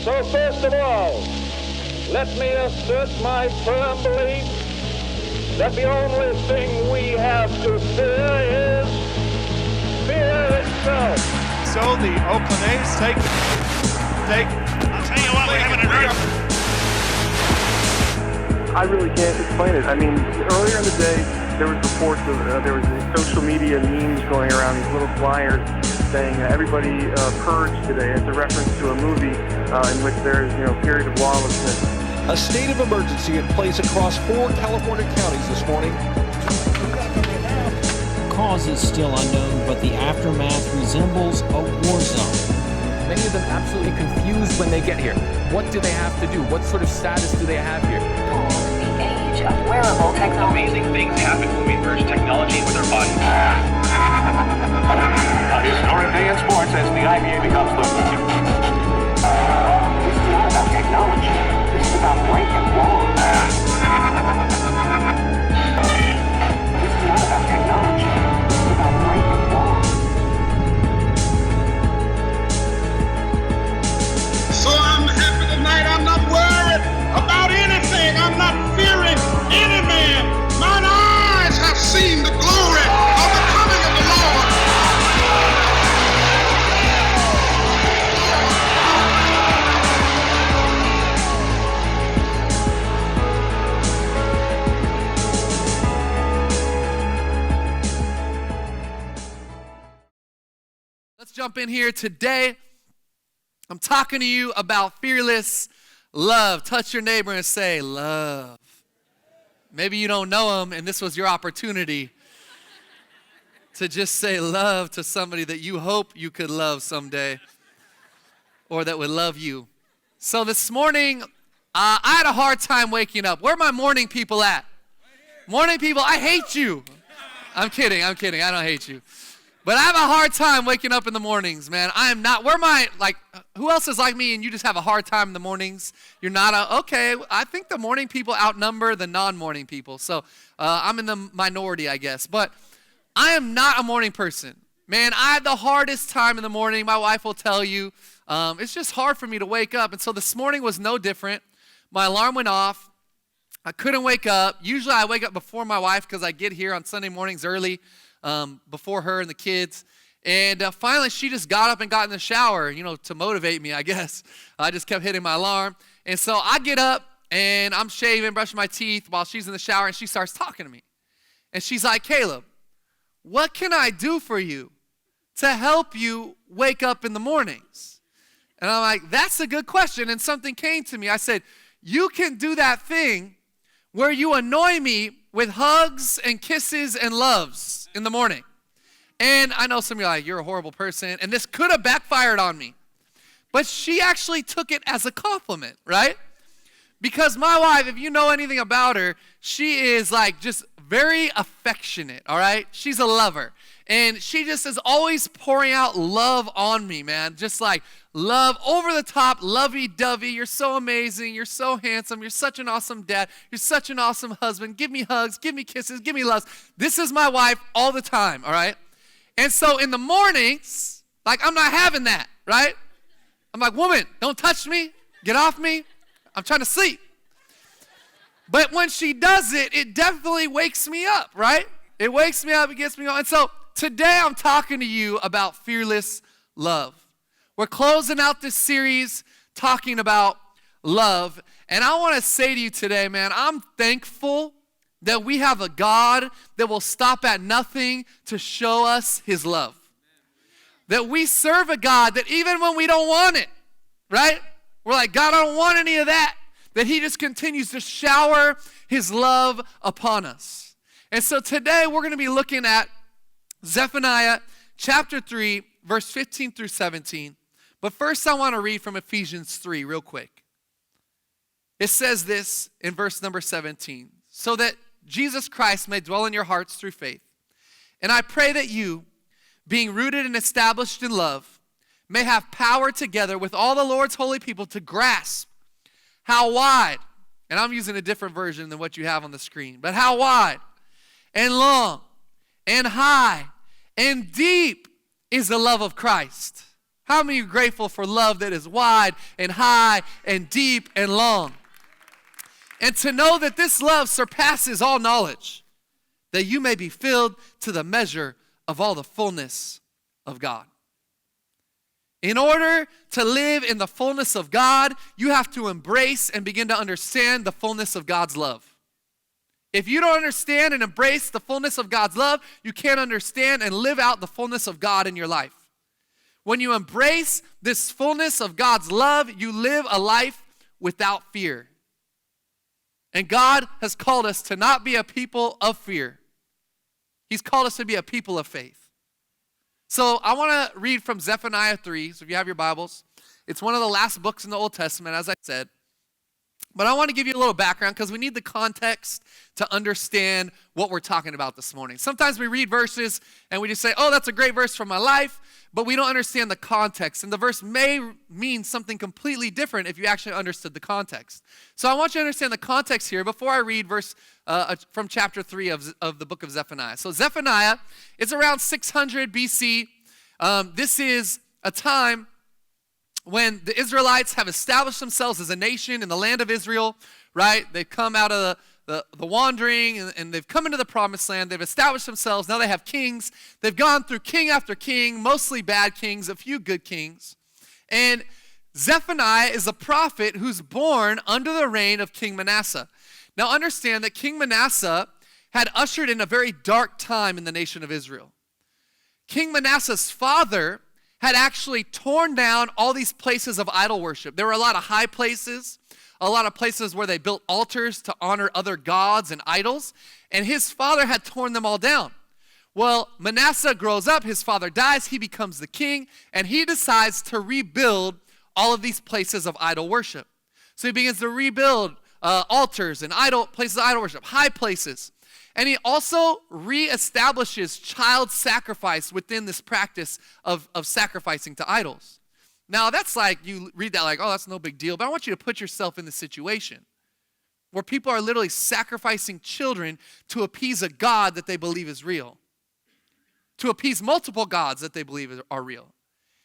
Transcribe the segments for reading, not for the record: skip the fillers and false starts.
So first of all, let me assert my firm belief that the only thing we have to fear is fear itself. So the Oakland A's take. I'll tell you what, we haven't heard. I really can't explain it. I mean, earlier in the day, there was reports of there was social media memes going around, these little flyers saying everybody purged today. It's a reference to a movie in which there is, a period of lawlessness. A state of emergency in place across 4 California counties this morning. Cause is still unknown, but the aftermath resembles a war zone. Many of them absolutely confused when they get here. What do they have to do? What sort of status do they have here? The age of wearable technology. Amazing things happen when we merge technology with our bodies. A historic day in sports as the IBA becomes the future. This is not about technology. This is about right and wrong. This is not about technology. This is about right and wrong. So I'm happy tonight. I'm not worried about anything. I'm not fearing any man. Mine eyes have seen the glory of the coming of the Lord. Let's jump in here today. I'm talking to you about fearless love. Touch your neighbor and say, love. Maybe you don't know him, and this was your opportunity to just say love to somebody that you hope you could love someday or that would love you. So this morning, I had a hard time waking up. Where are my morning people at? Morning people, I hate you. I'm kidding. I don't hate you. But I have a hard time waking up in the mornings, man. I am not, who else is like me and you just have a hard time in the mornings? You're not okay, I think the morning people outnumber the non-morning people. So I'm in the minority, I guess. But I am not a morning person. Man, I had the hardest time in the morning. My wife will tell you. It's just hard for me to wake up. And so this morning was no different. My alarm went off. I couldn't wake up. Usually I wake up before my wife because I get here on Sunday mornings early. Before her and the kids. And finally, she just got up and got in the shower, to motivate me, I guess. I just kept hitting my alarm. And so I get up, and I'm shaving, brushing my teeth while she's in the shower, and she starts talking to me. And she's like, Caleb, what can I do for you to help you wake up in the mornings? And I'm like, that's a good question. And something came to me. I said, you can do that thing where you annoy me with hugs and kisses and loves in the morning. And I know some of you are like, you're a horrible person, and this could have backfired on me. But she actually took it as a compliment, right? Because my wife, if you know anything about her, she is just very affectionate, all right? She's a lover. And she just is always pouring out love on me, man. Just love, over the top, lovey-dovey. You're so amazing. You're so handsome. You're such an awesome dad. You're such an awesome husband. Give me hugs. Give me kisses. Give me loves. This is my wife all the time, all right? And so in the mornings, I'm not having that, right? I'm like, woman, don't touch me. Get off me. I'm trying to sleep. But when she does it, it definitely wakes me up, right? It wakes me up. It gets me going. And so today I'm talking to you about fearless love. We're closing out this series talking about love. And I want to say to you today, man, I'm thankful that we have a God that will stop at nothing to show us his love. That we serve a God that even when we don't want it, right? We're like, God, I don't want any of that. That he just continues to shower his love upon us. And so today we're going to be looking at Zephaniah chapter 3, verse 15 through 17. But first I want to read from Ephesians 3 real quick. It says this in verse number 17. So that Jesus Christ may dwell in your hearts through faith. And I pray that you, being rooted and established in love, may have power together with all the Lord's holy people to grasp how wide, and I'm using a different version than what you have on the screen, but how wide and long and high and deep is the love of Christ. How many are grateful for love that is wide and high and deep and long? And to know that this love surpasses all knowledge, that you may be filled to the measure of all the fullness of God. In order to live in the fullness of God, you have to embrace and begin to understand the fullness of God's love. If you don't understand and embrace the fullness of God's love, you can't understand and live out the fullness of God in your life. When you embrace this fullness of God's love, you live a life without fear. And God has called us to not be a people of fear. He's called us to be a people of faith. So I want to read from Zephaniah 3. So if you have your Bibles, it's one of the last books in the Old Testament, as I said. But I want to give you a little background because we need the context to understand what we're talking about this morning. Sometimes we read verses and we just say, oh, that's a great verse for my life, but we don't understand the context. And the verse may mean something completely different if you actually understood the context. So I want you to understand the context here before I read verse from chapter 3 of the book of Zephaniah. So Zephaniah is around 600 BC. This is a time when the Israelites have established themselves as a nation in the land of Israel, right? They've come out of the wandering and they've come into the promised land. They've established themselves. Now they have kings. They've gone through king after king, mostly bad kings, a few good kings. And Zephaniah is a prophet who's born under the reign of King Manasseh. Now understand that King Manasseh had ushered in a very dark time in the nation of Israel. King Manasseh's father had actually torn down all these places of idol worship. There were a lot of high places, a lot of places where they built altars to honor other gods and idols, and his father had torn them all down. Well, Manasseh grows up, his father dies, he becomes the king, and he decides to rebuild all of these places of idol worship. So he begins to rebuild altars and places of idol worship, high places. And he also reestablishes child sacrifice within this practice of sacrificing to idols. Now, that's like, you read that like, oh, that's no big deal. But I want you to put yourself in the situation where people are literally sacrificing children to appease a God that they believe is real, to appease multiple gods that they believe are real.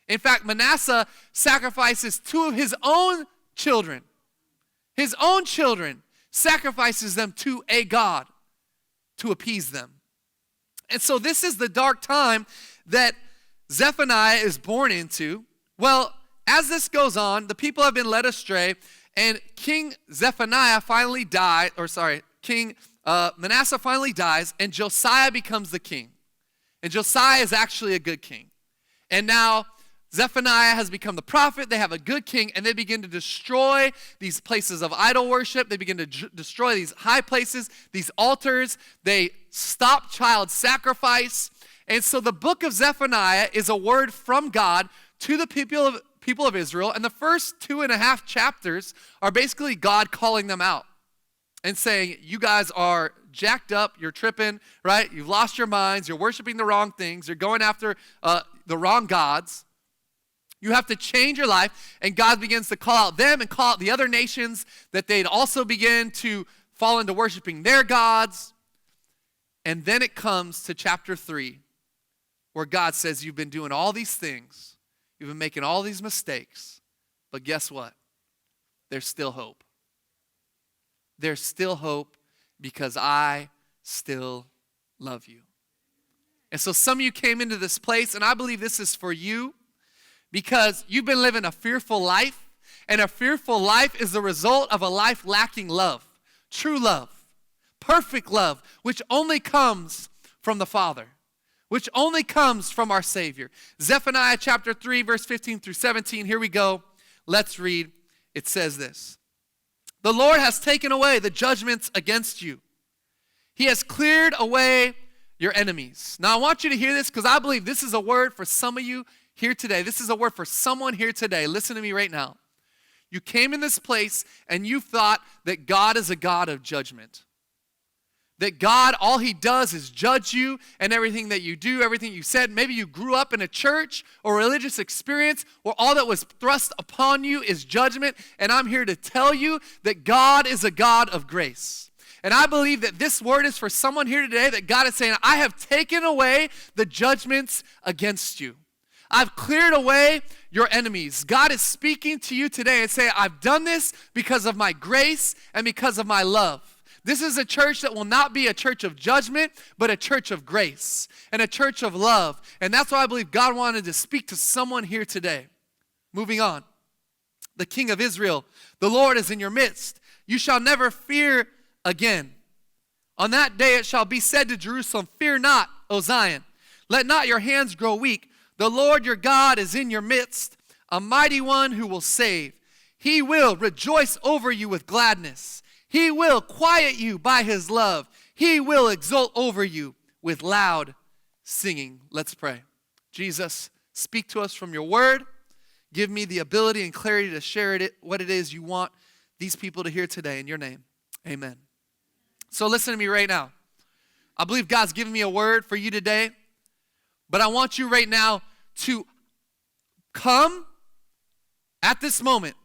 In fact, Manasseh sacrifices two of his own children. His own children, sacrifices them to a god to appease them. And so this is the dark time that Zephaniah is born into. Well, as this goes on, the people have been led astray, and King Manasseh finally dies, and Josiah becomes the king. And Josiah is actually a good king. And now Zephaniah has become the prophet. They have a good king, and they begin to destroy these places of idol worship. They begin to destroy these high places, these altars. They stop child sacrifice. And so the book of Zephaniah is a word from God to the people of Israel. And the first 2.5 chapters are basically God calling them out and saying, you guys are jacked up, you're tripping, right? You've lost your minds, you're worshiping the wrong things, you're going after the wrong gods. You have to change your life, and God begins to call out them and call out the other nations that they'd also begin to fall into worshiping their gods. And then it comes to chapter 3, where God says, you've been doing all these things, you've been making all these mistakes, but guess what? There's still hope. There's still hope because I still love you. And so some of you came into this place, and I believe this is for you, because you've been living a fearful life, and a fearful life is the result of a life lacking love, true love, perfect love, which only comes from the Father, which only comes from our Savior. Zephaniah chapter 3, verse 15 through 17, here we go. Let's read. It says this: the Lord has taken away the judgments against you. He has cleared away your enemies. Now I want you to hear this, because I believe this is a word for some of you here today. This is a word for someone here today. Listen to me right now. You came in this place and you thought that God is a God of judgment. That God, all he does is judge you and everything that you do, everything you said. Maybe you grew up in a church or religious experience where all that was thrust upon you is judgment. And I'm here to tell you that God is a God of grace. And I believe that this word is for someone here today, that God is saying, I have taken away the judgments against you. I've cleared away your enemies. God is speaking to you today and saying, I've done this because of my grace and because of my love. This is a church that will not be a church of judgment, but a church of grace and a church of love. And that's why I believe God wanted to speak to someone here today. Moving on. The King of Israel, the Lord is in your midst. You shall never fear again. On that day it shall be said to Jerusalem, fear not, O Zion. Let not your hands grow weak. The Lord your God is in your midst, a mighty one who will save. He will rejoice over you with gladness. He will quiet you by his love. He will exult over you with loud singing. Let's pray. Jesus, speak to us from your word. Give me the ability and clarity to share what it is you want these people to hear today. In your name, amen. So listen to me right now. I believe God's given me a word for you today, but I want you right now to come at this moment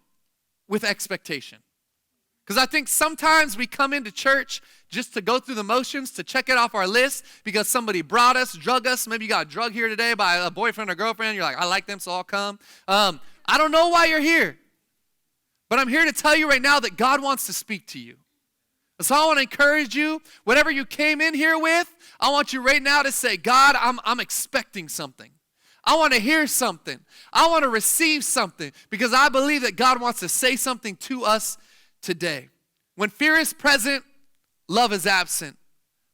with expectation. Because I think sometimes we come into church just to go through the motions, to check it off our list because somebody brought us, drug us. Maybe you got drugged here today by a boyfriend or girlfriend. You're like, I like them, so I'll come. I don't know why you're here, but I'm here to tell you right now that God wants to speak to you. So I want to encourage you, whatever you came in here with, I want you right now to say, God, I'm expecting something. I want to hear something. I want to receive something because I believe that God wants to say something to us today. When fear is present, love is absent.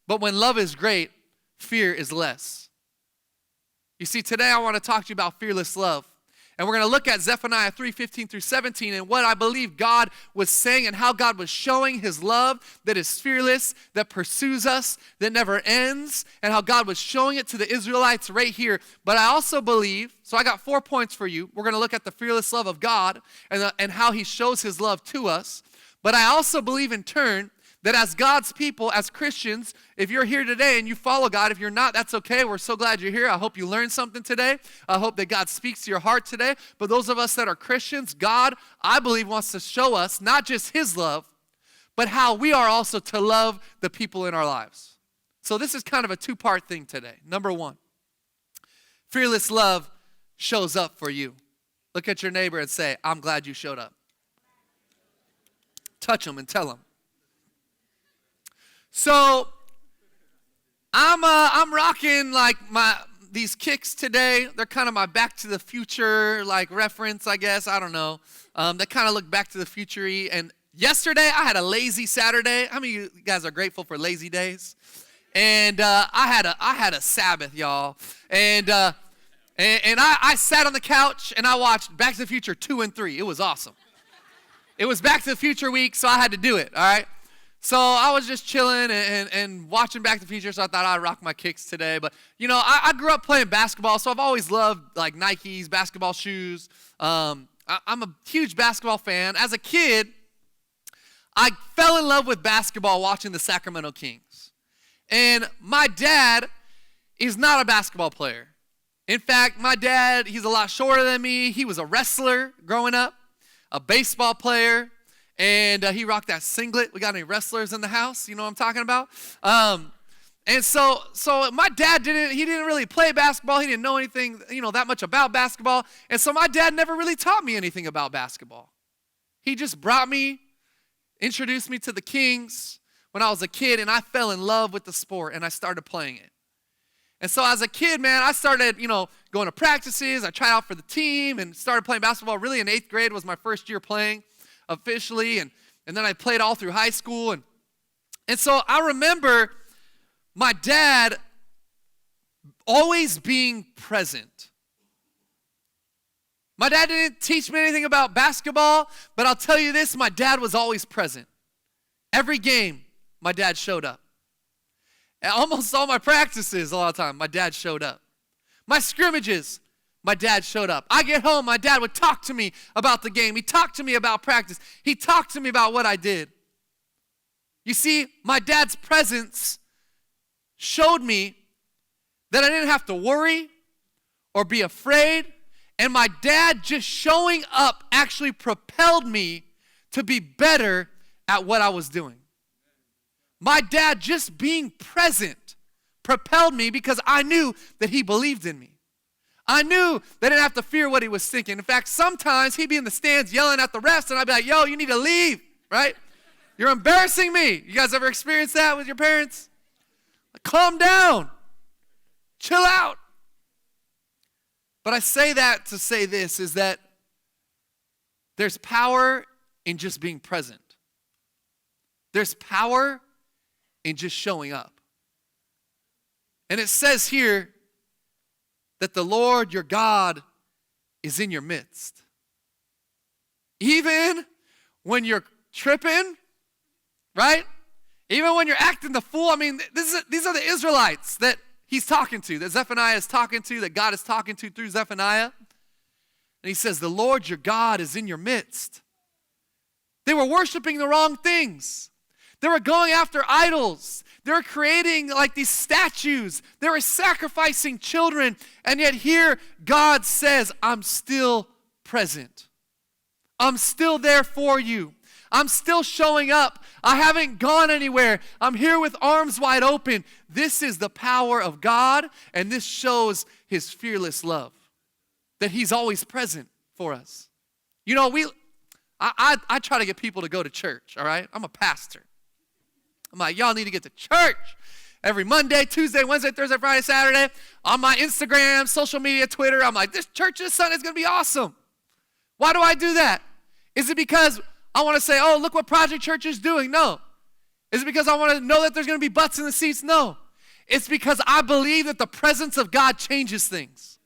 But when love is great, fear is less. You see, today I want to talk to you about fearless love. And we're going to look at Zephaniah 3:15 through 17 and what I believe God was saying and how God was showing his love that is fearless, that pursues us, that never ends, and how God was showing it to the Israelites right here. But I also believe, so I got 4 points for you. We're going to look at the fearless love of God and how he shows his love to us. But I also believe in turn that as God's people, as Christians, if you're here today and you follow God, if you're not, that's okay. We're so glad you're here. I hope you learned something today. I hope that God speaks to your heart today. But those of us that are Christians, God, I believe, wants to show us not just his love, but how we are also to love the people in our lives. So this is kind of a two-part thing today. Number one, fearless love shows up for you. Look at your neighbor and say, I'm glad you showed up. Touch them and tell them. So I'm rocking like these kicks today. They're kind of my Back to the Future like reference, I guess. I don't know. They kind of look Back to the Future-y. And yesterday I had a lazy Saturday. How many of you guys are grateful for lazy days? And I had a Sabbath, y'all. And I sat on the couch and I watched Back to the Future 2 and 3. It was awesome. It was Back to the Future week, so I had to do it. All right. So I was just chilling and watching Back to the Future, so I thought I'd rock my kicks today. But, you know, I grew up playing basketball, so I've always loved, like, Nikes, basketball shoes. I'm a huge basketball fan. As a kid, I fell in love with basketball watching the Sacramento Kings. And my dad is not a basketball player. In fact, my dad, he's a lot shorter than me. He was a wrestler growing up, a baseball player. And he rocked that singlet. We got any wrestlers in the house? You know what I'm talking about? And so my dad didn't really play basketball. He didn't know anything, that much about basketball. And so my dad never really taught me anything about basketball. He just introduced me to the Kings when I was a kid, and I fell in love with the sport, and I started playing it. And so as a kid, man, I started, going to practices. I tried out for the team and started playing basketball. Really in 8th grade was my first year playing officially, and then I played all through high school, and so I remember my dad always being present. My dad didn't teach me anything about basketball, but I'll tell you this, my dad was always present. Every game, my dad showed up. At almost all my practices, a lot of time, my dad showed up. My scrimmages, my dad showed up. I get home, my dad would talk to me about the game. He talked to me about practice. He talked to me about what I did. You see, my dad's presence showed me that I didn't have to worry or be afraid. And my dad just showing up actually propelled me to be better at what I was doing. My dad just being present propelled me because I knew that he believed in me. I knew they didn't have to fear what he was thinking. In fact, sometimes he'd be in the stands yelling at the refs, and I'd be like, yo, you need to leave, right? You're embarrassing me. You guys ever experienced that with your parents? Like, calm down. Chill out. But I say that to say this, is that there's power in just being present. There's power in just showing up. And it says here that the Lord your God is in your midst. Even when you're tripping, right? Even when you're acting the fool. I mean, these are the Israelites that he's talking to, that Zephaniah is talking to, that God is talking to through Zephaniah. And he says, the Lord your God is in your midst. They were worshiping the wrong things. They were going after idols. They were creating like these statues. They were sacrificing children. And yet here God says, I'm still present. I'm still there for you. I'm still showing up. I haven't gone anywhere. I'm here with arms wide open. This is the power of God, and this shows his fearless love, that he's always present for us. You know, I try to get people to go to church, all right? I'm a pastor. I'm like, y'all need to get to church every Monday, Tuesday, Wednesday, Thursday, Friday, Saturday, on my Instagram, social media, Twitter. I'm like, this church this Sunday is going to be awesome. Why do I do that? Is it because I want to say, oh, look what Project Church is doing? No. Is it because I want to know that there's going to be butts in the seats? No. It's because I believe that the presence of God changes things.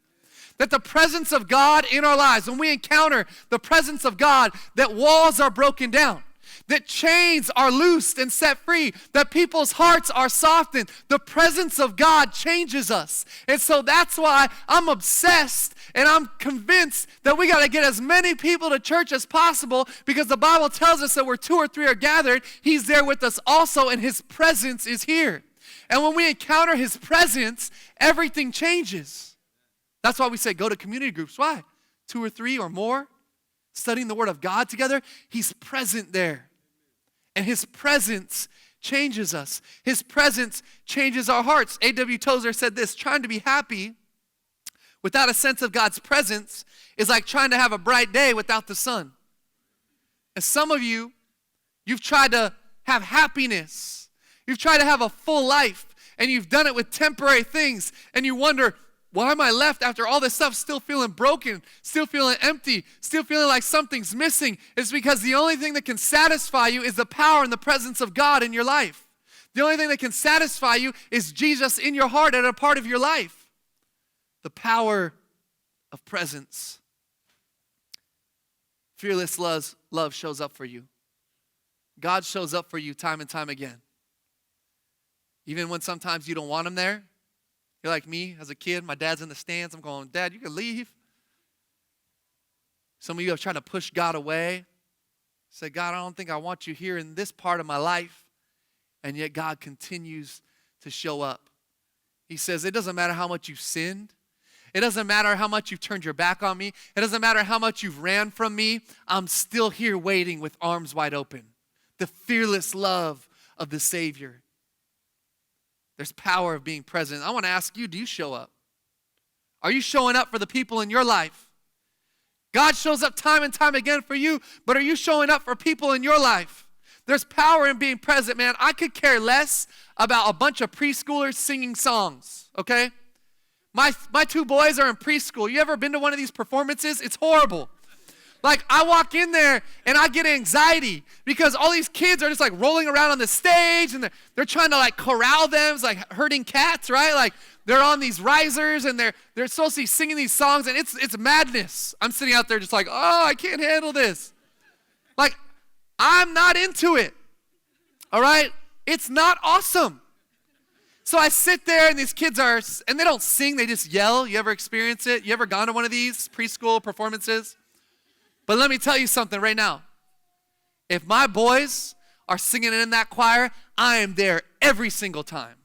That the presence of God in our lives, when we encounter the presence of God, that walls are broken down, that chains are loosed and set free, that people's hearts are softened. The presence of God changes us. And so that's why I'm obsessed and I'm convinced that we got to get as many people to church as possible, because the Bible tells us that where 2 or 3 are gathered, he's there with us also, and his presence is here. And when we encounter his presence, everything changes. That's why we say go to community groups. Why? 2 or 3 or more, studying the Word of God together, he's present there. And his presence changes us. His presence changes our hearts. A.W. Tozer said this, trying to be happy without a sense of God's presence is like trying to have a bright day without the sun. And some of you, you've tried to have happiness. You've tried to have a full life, and you've done it with temporary things, and you wonder, why am I left after all this stuff still feeling broken, still feeling empty, still feeling like something's missing? It's because the only thing that can satisfy you is the power and the presence of God in your life. The only thing that can satisfy you is Jesus in your heart and a part of your life. The power of presence. Fearless love shows up for you. God shows up for you time and time again. Even when sometimes you don't want him there. You're like me as a kid. My dad's in the stands. I'm going, Dad, you can leave. Some of you have tried to push God away. Say, God, I don't think I want you here in this part of my life. And yet God continues to show up. He says, it doesn't matter how much you've sinned. It doesn't matter how much you've turned your back on me. It doesn't matter how much you've ran from me. I'm still here waiting with arms wide open. The fearless love of the Savior. There's power of being present. I want to ask you, do you show up? Are you showing up for the people in your life? God shows up time and time again for you, but are you showing up for people in your life? There's power in being present, man. I could care less about a bunch of preschoolers singing songs, okay? My 2 boys are in preschool. You ever been to one of these performances? It's horrible. Like, I walk in there and I get anxiety because all these kids are just like rolling around on the stage and they're trying to like corral them. It's like herding cats, right? Like they're on these risers and they're supposed to be singing these songs, and it's madness. I'm sitting out there just like, oh, I can't handle this. Like, I'm not into it, all right? It's not awesome. So I sit there and these kids and they don't sing, they just yell. You ever experience it? You ever gone to one of these preschool performances? But let me tell you something right now. If my boys are singing in that choir, I am there every single time.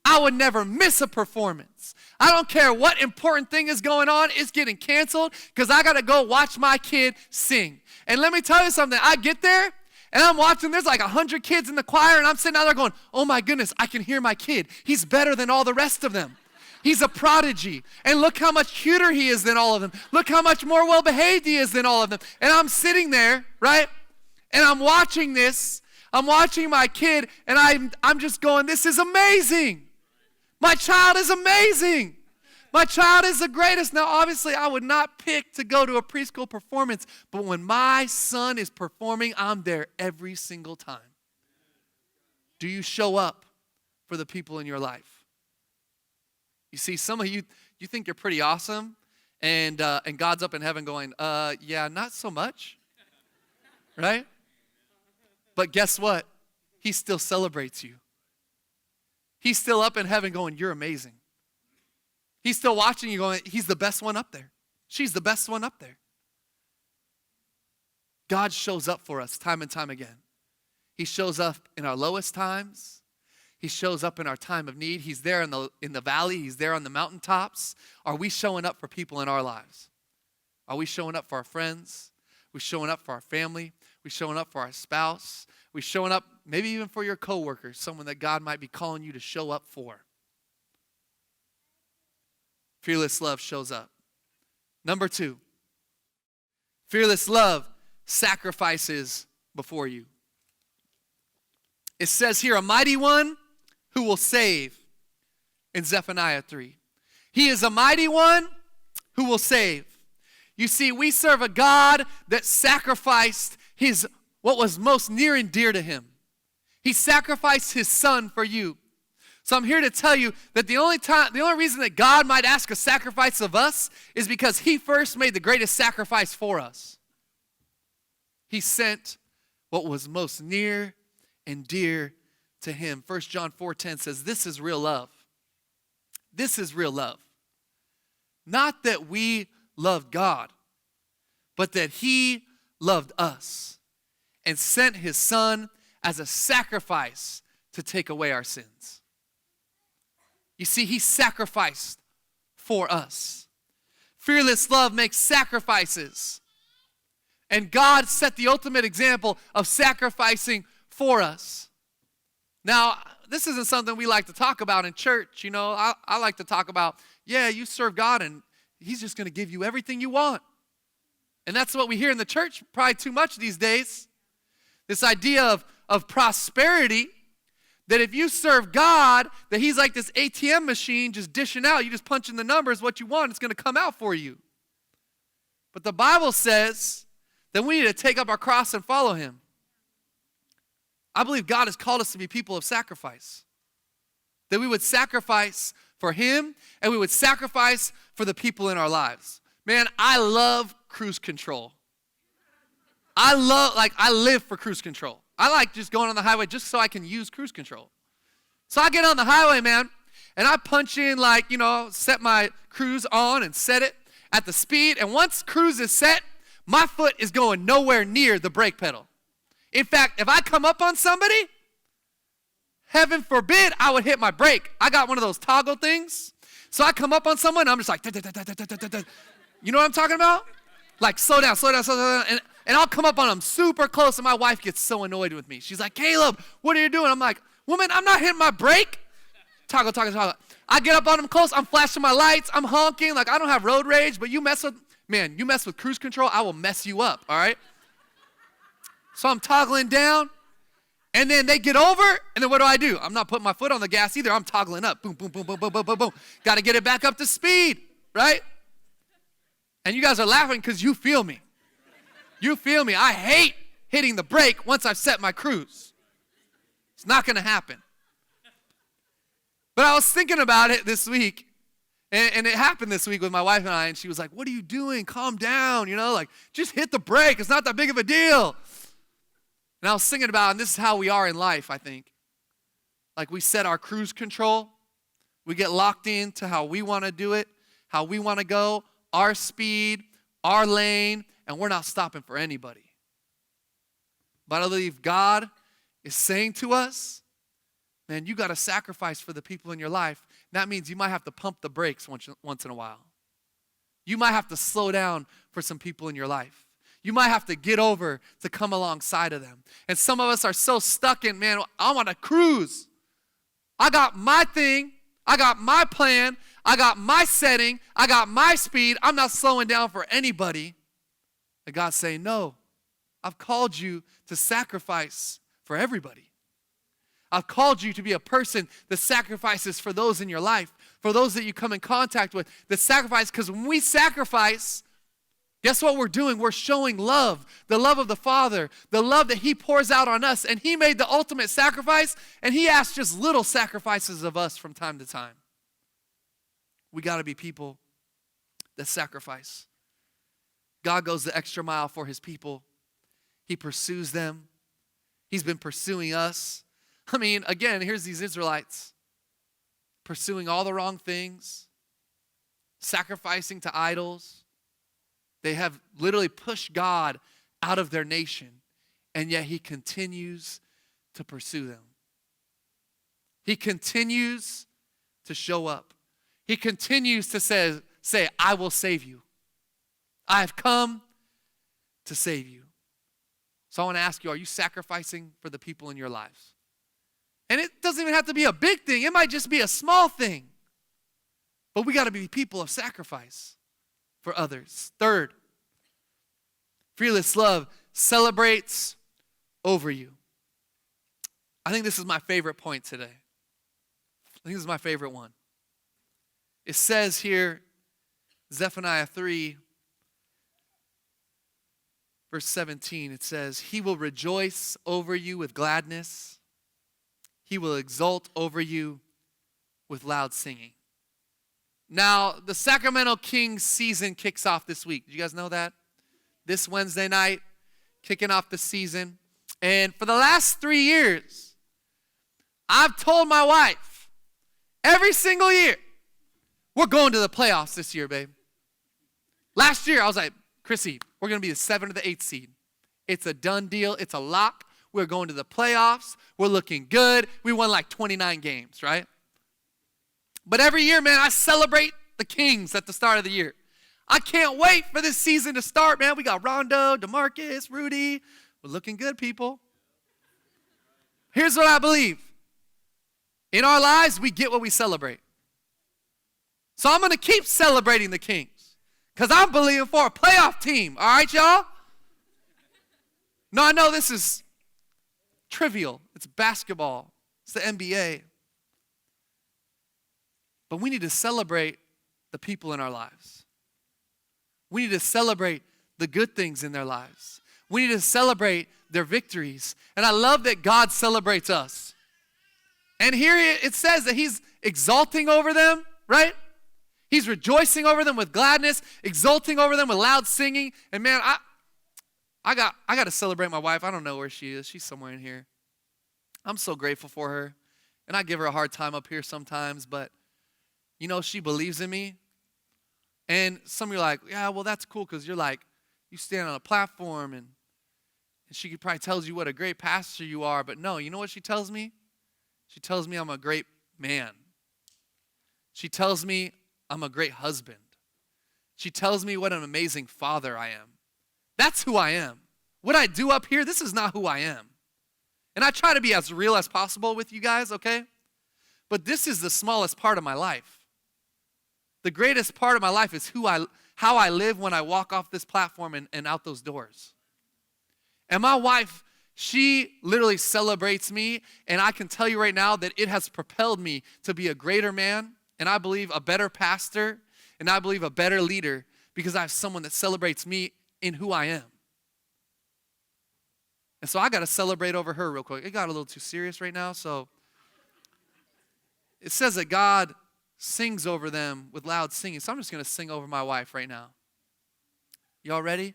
I would never miss a performance. I don't care what important thing is going on, it's getting canceled because I got to go watch my kid sing. And let me tell you something, I get there and I'm watching, there's like 100 kids in the choir, and I'm sitting out there going, oh my goodness, I can hear my kid. He's better than all the rest of them. He's a prodigy. And look how much cuter he is than all of them. Look how much more well-behaved he is than all of them. And I'm sitting there, right? And I'm watching this. I'm watching my kid, and I'm just going, this is amazing. My child is amazing. My child is the greatest. Now, obviously, I would not pick to go to a preschool performance, but when my son is performing, I'm there every single time. Do you show up for the people in your life? You see, some of you think you're pretty awesome, and God's up in heaven going, yeah, not so much, right? But guess what? He still celebrates you. He's still up in heaven going, you're amazing. He's still watching you going, he's the best one up there. She's the best one up there. God shows up for us time and time again. He shows up in our lowest times. He shows up in our time of need. He's there in the valley. He's there on the mountaintops. Are we showing up for people in our lives? Are we showing up for our friends? Are we showing up for our family? Are we showing up for our spouse? Are we showing up maybe even for your coworkers, someone that God might be calling you to show up for? Fearless love shows up. Number 2, fearless love sacrifices before you. It says here, a mighty one who will save in Zephaniah 3. He is a mighty one who will save. You see, we serve a God that sacrificed what was most near and dear to him. He sacrificed his son for you. So I'm here to tell you that the only reason that God might ask a sacrifice of us is because he first made the greatest sacrifice for us. He sent what was most near and dear to him. 1 John 4:10 says, this is real love. This is real love. Not that we loved God, but that he loved us and sent his son as a sacrifice to take away our sins. You see, he sacrificed for us. Fearless love makes sacrifices. And God set the ultimate example of sacrificing for us. Now, this isn't something we like to talk about in church. You know, I like to talk about, yeah, you serve God and he's just going to give you everything you want. And that's what we hear in the church probably too much these days. This idea of prosperity, that if you serve God, that he's like this ATM machine just dishing out. You just punch in the numbers, what you want, it's going to come out for you. But the Bible says that we need to take up our cross and follow him. I believe God has called us to be people of sacrifice. That we would sacrifice for him and we would sacrifice for the people in our lives. Man, I love cruise control. I live for cruise control. I like just going on the highway just so I can use cruise control. So I get on the highway, man, and I punch in set my cruise on and set it at the speed. And once cruise is set, my foot is going nowhere near the brake pedal. In fact, if I come up on somebody, heaven forbid I would hit my brake. I got one of those toggle things. So I come up on someone, I'm just like, you know what I'm talking about? Like, slow down. And I'll come up on them super close, and my wife gets so annoyed with me. She's like, Caleb, what are you doing? I'm like, woman, I'm not hitting my brake. Toggle. I get up on them close. I'm flashing my lights. I'm honking. Like, I don't have road rage, but you mess with cruise control, I will mess you up, all right? So I'm toggling down, and then they get over, and then what do? I'm not putting my foot on the gas either. I'm toggling up. Boom, boom, boom, boom, boom, boom, boom, boom. Got to get it back up to speed, right? And you guys are laughing because you feel me. You feel me. I hate hitting the brake once I've set my cruise. It's not going to happen. But I was thinking about it this week, and it happened this week with my wife and I, and she was like, what are you doing? Calm down, just hit the brake. It's not that big of a deal. And I was thinking about, and this is how we are in life, I think. Like, we set our cruise control. We get locked into how we want to do it, how we want to go, our speed, our lane, and we're not stopping for anybody. But I believe God is saying to us, man, you got to sacrifice for the people in your life. That means you might have to pump the brakes once in a while. You might have to slow down for some people in your life. You might have to get over to come alongside of them. And some of us are so stuck in, man, I want to cruise. I got my thing. I got my plan. I got my setting. I got my speed. I'm not slowing down for anybody. And God's saying, no, I've called you to sacrifice for everybody. I've called you to be a person that sacrifices for those in your life, for those that you come in contact with, that sacrifice, because when we sacrifice, guess what we're doing? We're showing love, the love of the Father, the love that he pours out on us. And he made the ultimate sacrifice, and he asks just little sacrifices of us from time to time. We got to be people that sacrifice. God goes the extra mile for his people. He pursues them. He's been pursuing us. I mean, again, here's these Israelites pursuing all the wrong things, sacrificing to idols. They have literally pushed God out of their nation, and yet he continues to pursue them. He continues to show up. He continues to say, I will save you. I have come to save you. So I want to ask you, are you sacrificing for the people in your lives? And it doesn't even have to be a big thing. It might just be a small thing. But we got to be people of sacrifice for others. Third, fearless love celebrates over you. I think this is my favorite point today. I think this is my favorite one. It says here, Zephaniah 3, verse 17, it says, he will rejoice over you with gladness. He will exult over you with loud singing. Now, the Sacramento Kings season kicks off this week. Did you guys know that? This Wednesday night, kicking off the season. And for the last 3 years, I've told my wife, every single year, we're going to the playoffs this year, babe. Last year, I was like, Chrissy, we're going to be the 7th or the 8th seed. It's a done deal. It's a lock. We're going to the playoffs. We're looking good. We won like 29 games, right? But every year, man, I celebrate the Kings at the start of the year. I can't wait for this season to start, man. We got Rondo, DeMarcus, Rudy. We're looking good, people. Here's what I believe. In our lives, we get what we celebrate. So I'm going to keep celebrating the Kings because I'm believing for a playoff team. All right, y'all? No, I know this is trivial. It's basketball. It's the NBA. But we need to celebrate the people in our lives. We need to celebrate the good things in their lives. We need to celebrate their victories. And I love that God celebrates us. And here it says that he's exalting over them, right? He's rejoicing over them with gladness, exulting over them with loud singing. And man, I got to celebrate my wife. I don't know where she is. She's somewhere in here. I'm so grateful for her. And I give her a hard time up here sometimes, but you know, she believes in me. And some of you are like, yeah, well, that's cool because you're like, you stand on a platform and she probably tells you what a great pastor you are. But no, you know what she tells me? She tells me I'm a great man. She tells me I'm a great husband. She tells me what an amazing father I am. That's who I am. What I do up here, this is not who I am. And I try to be as real as possible with you guys, okay? But this is the smallest part of my life. The greatest part of my life is how I live when I walk off this platform and out those doors. And my wife, she literally celebrates me, and I can tell you right now that it has propelled me to be a greater man, and I believe a better pastor, and I believe a better leader because I have someone that celebrates me in who I am. And so I got to celebrate over her real quick. It got a little too serious right now, so it says that God sings over them with loud singing. So I'm just going to sing over my wife right now. Y'all ready?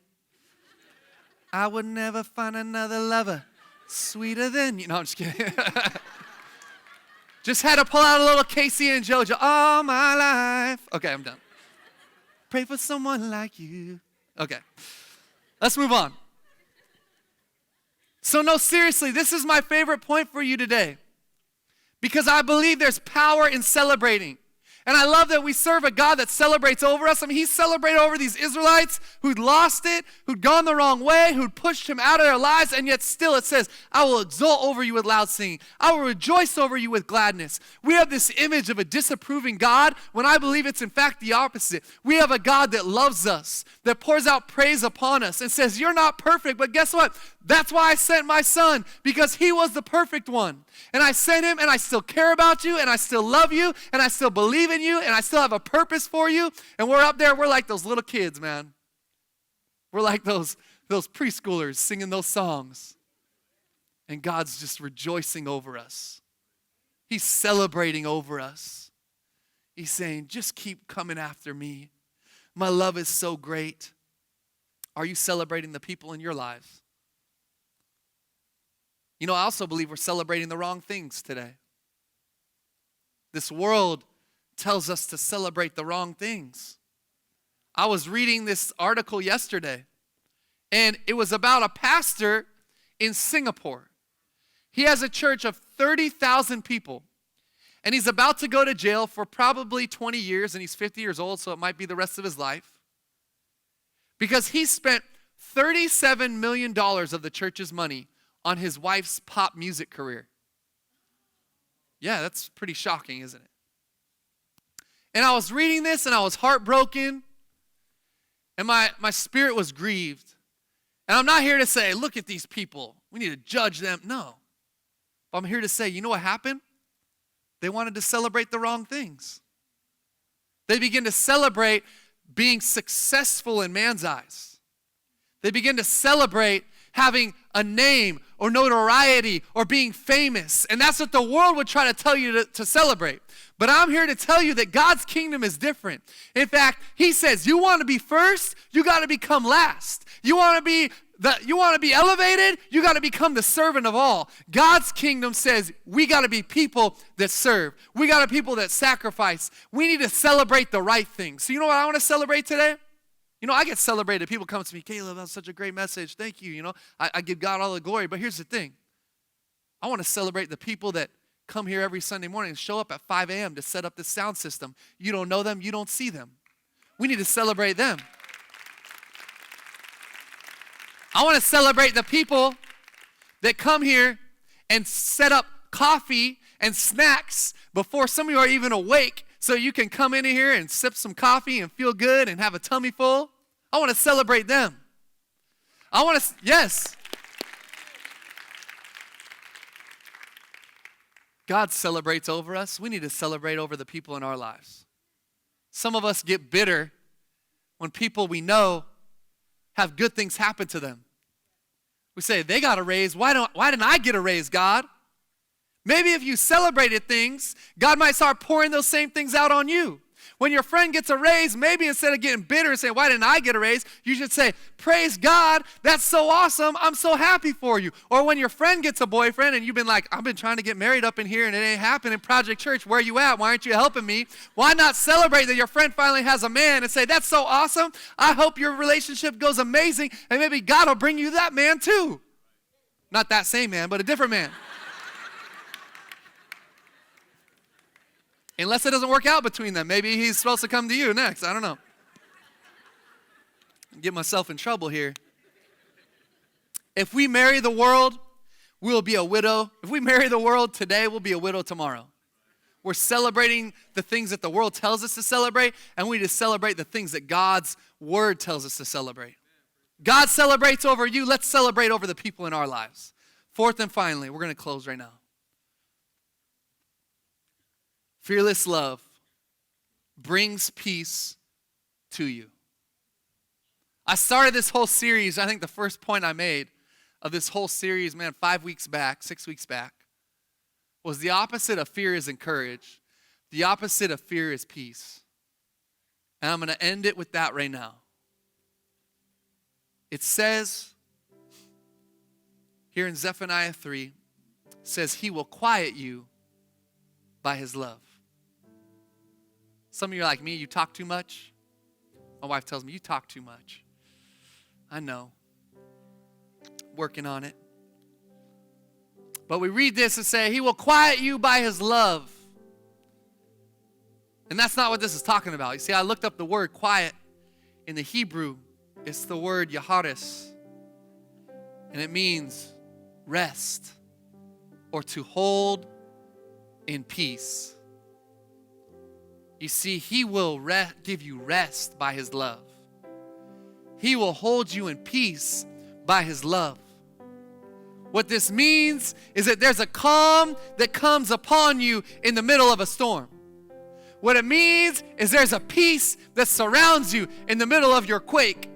I would never find another lover sweeter than you. No, I'm just kidding. Just had to pull out a little Casey and JoJo. All my life. Okay, I'm done. Pray for someone like you. Okay, let's move on. So no, seriously, this is my favorite point for you today. Because I believe there's power in celebrating. And I love that we serve a God that celebrates over us. I mean, he celebrated over these Israelites who'd lost it, who'd gone the wrong way, who'd pushed him out of their lives, and yet still it says, I will exult over you with loud singing. I will rejoice over you with gladness. We have this image of a disapproving God when I believe it's in fact the opposite. We have a God that loves us, that pours out praise upon us and says, you're not perfect, but guess what? That's why I sent my son, because he was the perfect one. And I sent him, and I still care about you, and I still love you, and I still believe in you, and I still have a purpose for you. And we're up there, we're like those little kids, man. We're like those preschoolers singing those songs. And God's just rejoicing over us. He's celebrating over us. He's saying, just keep coming after me. My love is so great. Are you celebrating the people in your lives? You know, I also believe we're celebrating the wrong things today. This world tells us to celebrate the wrong things. I was reading this article yesterday, and it was about a pastor in Singapore. He has a church of 30,000 people, and he's about to go to jail for probably 20 years, and he's 50 years old, so it might be the rest of his life, because he spent $37 million of the church's money on his wife's pop music career. Yeah, that's pretty shocking, isn't it? And I was reading this, and I was heartbroken, and my spirit was grieved. And I'm not here to say, look at these people, we need to judge them. No. But I'm here to say, you know what happened? They wanted to celebrate the wrong things. They begin to celebrate being successful in man's eyes. They begin to celebrate having a name or notoriety or being famous. And that's what the world would try to tell you to celebrate. But I'm here to tell you that God's kingdom is different. In fact, he says, you want to be first, you got to become last. You want to be elevated, you got to become the servant of all. God's kingdom says we got to be people that serve. We got to be people that sacrifice. We need to celebrate the right things. So you know what I want to celebrate today? You know, I get celebrated. People come to me, Caleb, that's such a great message. Thank you. You know, I give God all the glory. But here's the thing. I want to celebrate the people that come here every Sunday morning and show up at 5 a.m. to set up this sound system. You don't know them. You don't see them. We need to celebrate them. I want to celebrate the people that come here and set up coffee and snacks before some of you are even awake, so you can come in here and sip some coffee and feel good and have a tummy full. I want to celebrate them. Yes. God celebrates over us. We need to celebrate over the people in our lives. Some of us get bitter when people we know have good things happen to them. We say, they got a raise. Why didn't I get a raise, God? Maybe if you celebrated things, God might start pouring those same things out on you. When your friend gets a raise, maybe instead of getting bitter and saying, why didn't I get a raise? You should say, praise God, that's so awesome, I'm so happy for you. Or when your friend gets a boyfriend and you've been like, I've been trying to get married up in here and it ain't happening. Project Church, where you at? Why aren't you helping me? Why not celebrate that your friend finally has a man and say, that's so awesome, I hope your relationship goes amazing, and maybe God will bring you that man too. Not that same man, but a different man. Unless it doesn't work out between them. Maybe he's supposed to come to you next. I don't know. Get myself in trouble here. If we marry the world, we'll be a widow. If we marry the world today, we'll be a widow tomorrow. We're celebrating the things that the world tells us to celebrate, and we need to celebrate the things that God's word tells us to celebrate. God celebrates over you. Let's celebrate over the people in our lives. Fourth and finally, we're going to close right now. Fearless love brings peace to you. I started this whole series, I think the first point I made of this whole series, 6 weeks back, was the opposite of fear is courage. The opposite of fear is peace. And I'm going to end it with that right now. It says here in Zephaniah 3, says he will quiet you by his love. Some of you are like me, you talk too much. My wife tells me, you talk too much. I know. Working on it. But we read this and say, he will quiet you by his love. And that's not what this is talking about. You see, I looked up the word quiet in the Hebrew. It's the word yaharis. And it means rest or to hold in peace. You see, he will give you rest by his love. He will hold you in peace by his love. What this means is that there's a calm that comes upon you in the middle of a storm. What it means is there's a peace that surrounds you in the middle of your quake.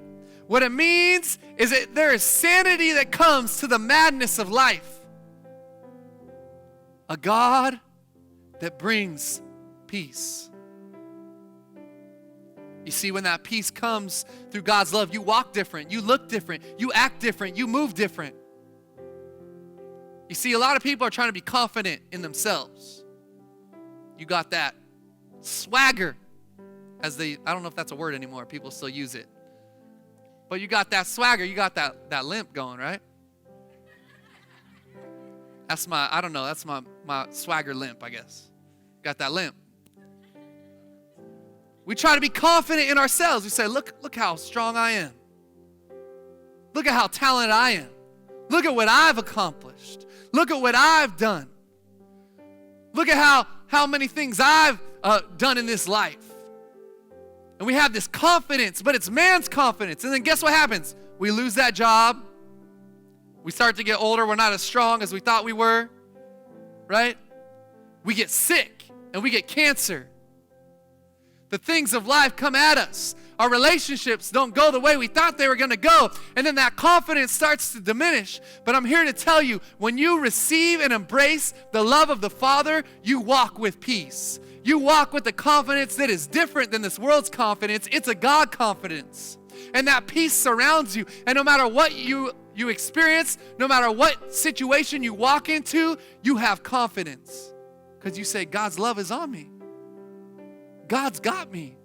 What it means is that there is sanity that comes to the madness of life. A God that brings peace. You see, when that peace comes through God's love, you walk different, you look different, you act different, you move different. You see, a lot of people are trying to be confident in themselves. You got that swagger, I don't know if that's a word anymore, people still use it. But you got that swagger, you got that limp going, right? That's my swagger limp, I guess. Got that limp. We try to be confident in ourselves. We say, look how strong I am. Look at how talented I am. Look at what I've accomplished. Look at what I've done. Look at how many things I've done in this life. And we have this confidence, but it's man's confidence. And then guess what happens? We lose that job. We start to get older. We're not as strong as we thought we were, right? We get sick and we get cancer. The things of life come at us. Our relationships don't go the way we thought they were going to go. And then that confidence starts to diminish. But I'm here to tell you, when you receive and embrace the love of the Father, you walk with peace. You walk with a confidence that is different than this world's confidence. It's a God confidence. And that peace surrounds you. And no matter what you experience, no matter what situation you walk into, you have confidence. Because you say, God's love is on me. God's got me.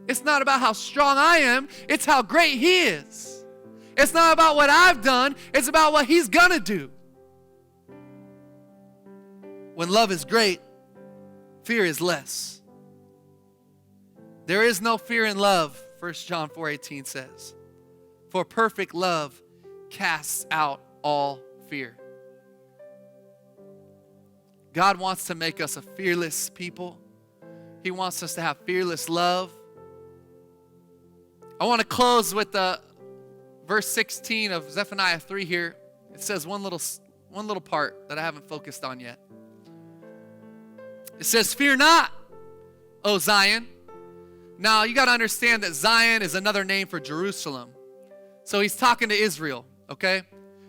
It's not about how strong I am. It's how great he is. It's not about what I've done. It's about what he's gonna do. When love is great, fear is less. There is no fear in love, 1 John 4:18 says. For perfect love casts out all fear. God wants to make us a fearless people. He wants us to have fearless love. I want to close with verse 16 of Zephaniah 3 here. It says one little part that I haven't focused on yet. It says, fear not, O Zion. Now, you got to understand that Zion is another name for Jerusalem. So he's talking to Israel, okay?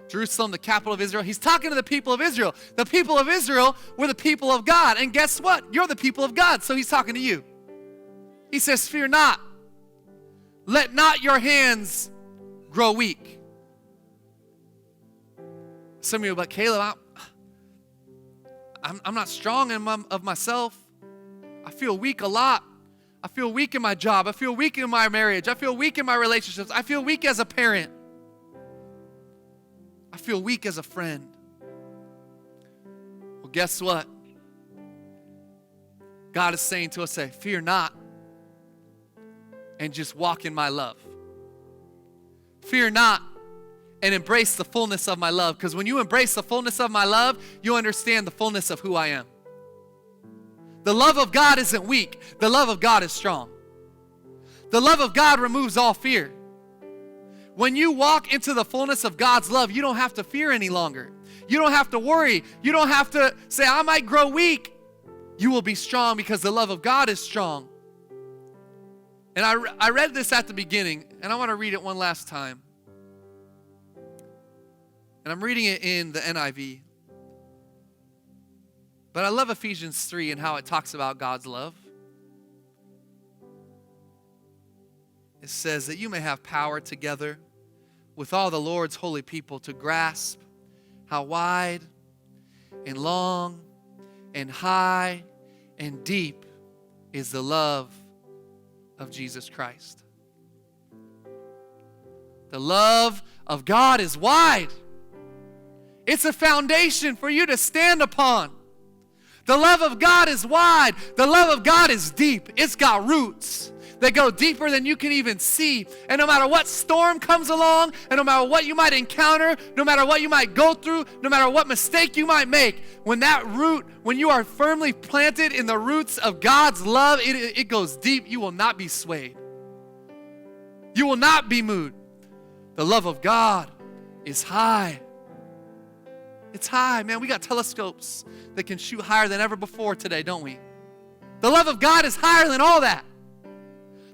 Jerusalem, the capital of Israel. He's talking to the people of Israel. The people of Israel were the people of God. And guess what? You're the people of God. So he's talking to you. He says, fear not. Let not your hands grow weak. Some of you are like, Caleb, I'm not strong of myself. I feel weak a lot. I feel weak in my job. I feel weak in my marriage. I feel weak in my relationships. I feel weak as a parent. I feel weak as a friend. Well, guess what? God is saying to us, fear not, and just walk in my love. Fear not, and embrace the fullness of my love. Because when you embrace the fullness of my love, you understand the fullness of who I am. The love of God isn't weak. The love of God is strong. The love of God removes all fear. When you walk into the fullness of God's love, you don't have to fear any longer. You don't have to worry. You don't have to say, I might grow weak. You will be strong because the love of God is strong. And I read this at the beginning, and I want to read it one last time. And I'm reading it in the NIV. But I love Ephesians 3 and how it talks about God's love. It says that you may have power together with all the Lord's holy people to grasp how wide and long and high and deep is the love of Jesus Christ. The love of God is wide. It's a foundation for you to stand upon. The love of God is wide. The love of God is deep. It's got roots that go deeper than you can even see. And no matter what storm comes along, and no matter what you might encounter, no matter what you might go through, no matter what mistake you might make, when you are firmly planted in the roots of God's love, it goes deep. You will not be swayed. You will not be moved. The love of God is high. It's high, man. We got telescopes that can shoot higher than ever before today, don't we? The love of God is higher than all that.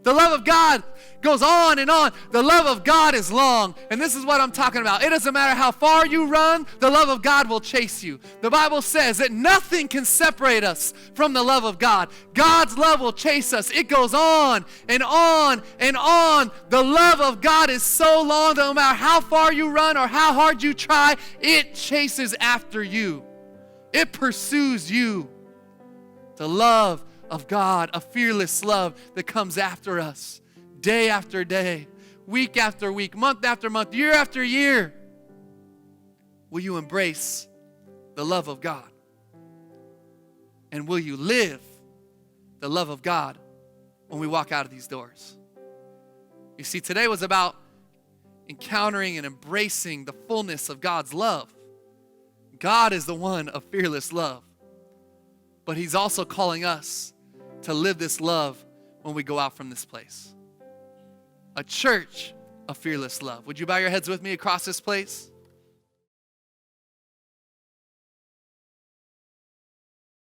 The love of God goes on and on. The love of God is long. And this is what I'm talking about. It doesn't matter how far you run, the love of God will chase you. The Bible says that nothing can separate us from the love of God. God's love will chase us. It goes on and on and on. The love of God is so long that no matter how far you run or how hard you try, it chases after you. It pursues you. The love of God, a fearless love that comes after us day after day, week after week, month after month, year after year. Will you embrace the love of God? And will you live the love of God when we walk out of these doors? You see, today was about encountering and embracing the fullness of God's love. God is the one of fearless love, but He's also calling us to live this love when we go out from this place. A church of fearless love. Would you bow your heads with me across this place?